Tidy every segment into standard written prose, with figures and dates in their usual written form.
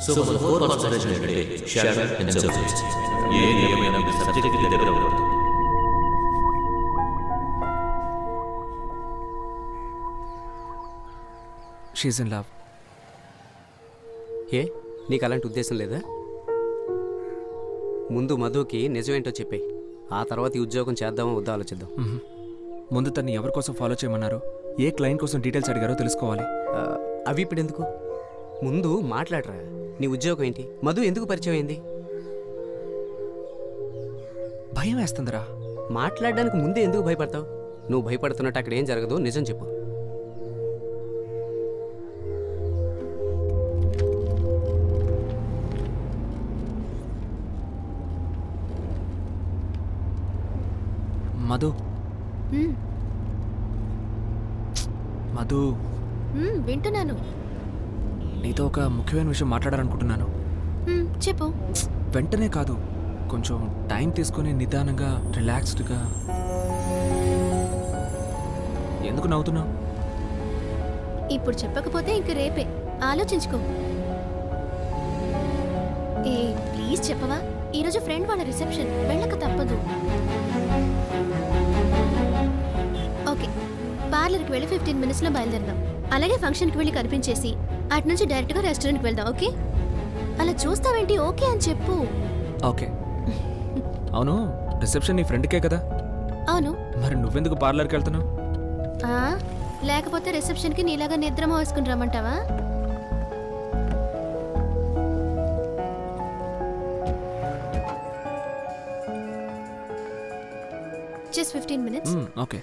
So for the 4 concentration today, share and subject. ये नियम में सब्जेक्ट की దగ్గర ఉంటుంది. She is in love. ఏ నీకు అలాంటి ఉద్దేశం లేదా? ముందు మధుకి నిజమేంటో చెప్పే, ఆ తర్వాత ఈ ఉద్యోగం చేద్దామో వద్దా ఆలోచిద్దాం. ముందు తన్ని ఎవరి కోసం ఫాలో చేయమన్నారు, ఏ క్లయింట్ కోసం డీటెయిల్స్ అడిగారో తెలుసుకోవాలి. అవి ఇప్పుడు ఎందుకు? ముందు మాట్లాడరా. నీ ఉద్యోగం ఏంటి? మధు ఎందుకు పరిచయం అయింది? భయం వేస్తుందిరా. మాట్లాడడానికి ముందే ఎందుకు భయపడతావు? నువ్వు భయపడుతున్నట్టు అక్కడ ఏం జరగదు, నిజం చెప్పు. మధు మధు వింటున్నాను. నీతో ఒక ముఖ్యమైన విషయం మాట్లాడాలనుకుంటున్నాను. చెప్పు. వెంటనే కాదు, కొంచెం టైం తీసుకొని నిదానంగా రిలాక్స్డ్గా. ఎందుకు నవ్వుతున్నావు? ఇప్పుడు చెప్పకపోతే ఇంక రేపే ఆలోచించుకో. ఏ ప్లీజ్ చెప్పవా? ఈరోజు ఫ్రెండ్ వాళ్ళ రిసెప్షన్, వెళ్ళక తప్పదు. ఓకే, పార్లర్కి వెళ్ళి 15 minutesలో బయలుదేరదాం. అలాగే ఫంక్షన్కి వెళ్ళి కనిపించేసి అటు నుంచి డైరెక్ట్గా రెస్టారెంట్కి వెళ్దాం. ఓకే? అలా చూస్తావేంటి? ఓకే అని చెప్పు. ఓకే. అవును, రిసెప్షన్ నీ ఫ్రెండ్కే కదా? అవును. మరి నువ్వెందుకు పార్లర్కి వెళ్తున్నావు? లేకపోతే రిసెప్షన్కి నీలాగా నిద్రమో వేసుకుని రమ్మంటావా? Just 15 minutes. Okay.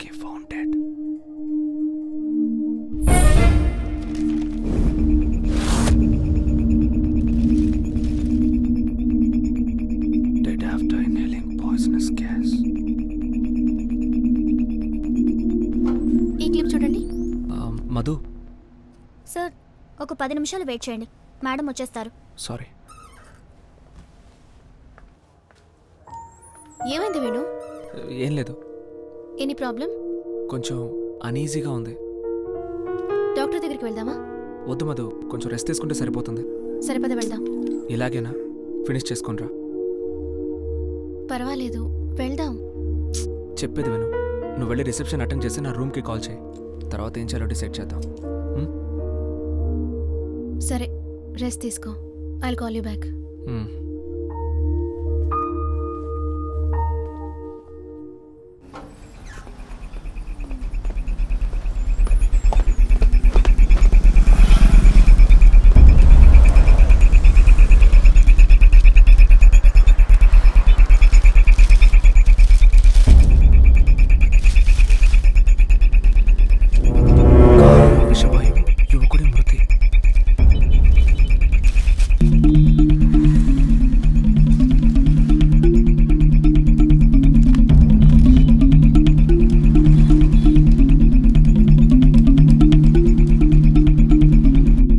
He found dead. Dead after inhaling poisonous gas. ఈ క్లిప్ చూడండి. మధు. సార్, ఒక 10 నిమిషాలు వెయిట్ చేయండి, మేడం వచ్చేస్తారు. సారీ. ఏమైంది వేణు? ఏం లేదు. Any problem? కొంచెం అనీజీగా ఉంది. డాక్టర్ దగ్గరికి వెళ్దామా? వద్దు మధు, కొంచెం రెస్ట్ తీసుకుంటే సరిపోతుంది. సరిపద వెళ్దాం. ఇలాగేనా? ఫినిష్ చేసుకునిరా. పర్వాలేదు, వెళ్దాం. చెప్పేది విను. నువ్వు వెళ్ళి రిసెప్షన్ అటెండ్ చేసి నా రూమ్కి కాల్ చేయి. తర్వాత ఏం చేయాలో డిసైడ్ చేద్దాం. సరే, రెస్ట్ తీసుకో. I'll call you back. యువకుడి మృతి.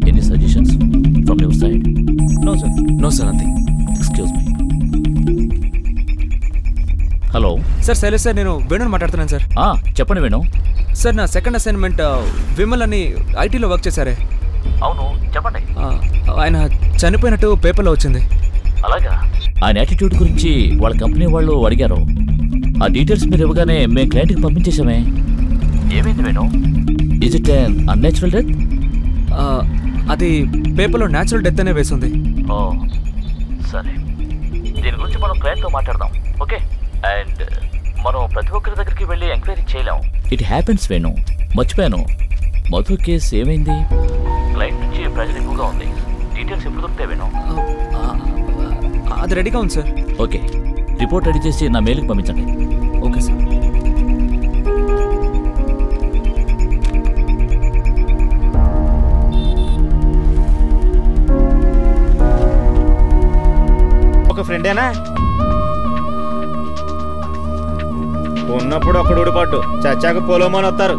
Any suggestions from your side? No sir. No sir, nothing. Excuse me. Hello sir, Shailesh sir, నేను వేణుని మాట్లాడుతున్నాను సార్. చెప్పండి వేణు. సార్, నా సెకండ్ అసైన్మెంట్ విమల్ అని ఐటీలో వర్క్ చేశారే. అవును, చెప్పండి. ఆయన చనిపోయినట్టు పేపర్లో వచ్చింది. అలాగా? ఆయన యాటిట్యూడ్ గురించి వాళ్ళ కంపెనీ వాళ్ళు అడిగారు. ఆ డీటెయిల్స్ మీరు ఇవ్వగానే మేము క్లయింట్కి పంపించేసామే. ఏమైంది Venu? Is it un unnatural death? అది పేపర్లో న్యాచురల్ డెత్ అనే వేసింది. ఓ సరే, దీని గురించి మనం క్లయింట్తో మాట్లాడదాం. ఓకే? అండ్ మనం ప్రతి ఒక్కరి దగ్గరికి వెళ్ళి ఎంక్వైరీ చేయలేం. It happens Venu. మర్చిపోయాను, మధు కేసు ఏమైంది? క్లయింట్ నుంచి ప్రెజర్ ఎక్కువగా ఉంది. డీటెయిల్స్ ఎప్పుడు దొరుకుతాయి వేణు? అది రెడీగా ఉంది సార్. ఓకే, రిపోర్ట్ రెడీ చేసి నా మెయిల్కి పంపించండి. Okay sir. ఫ్రెండేనా? ఉన్నప్పుడు ఒకడు ఊడిపడ్డు, చచ్చాక పోలోమని వస్తారు.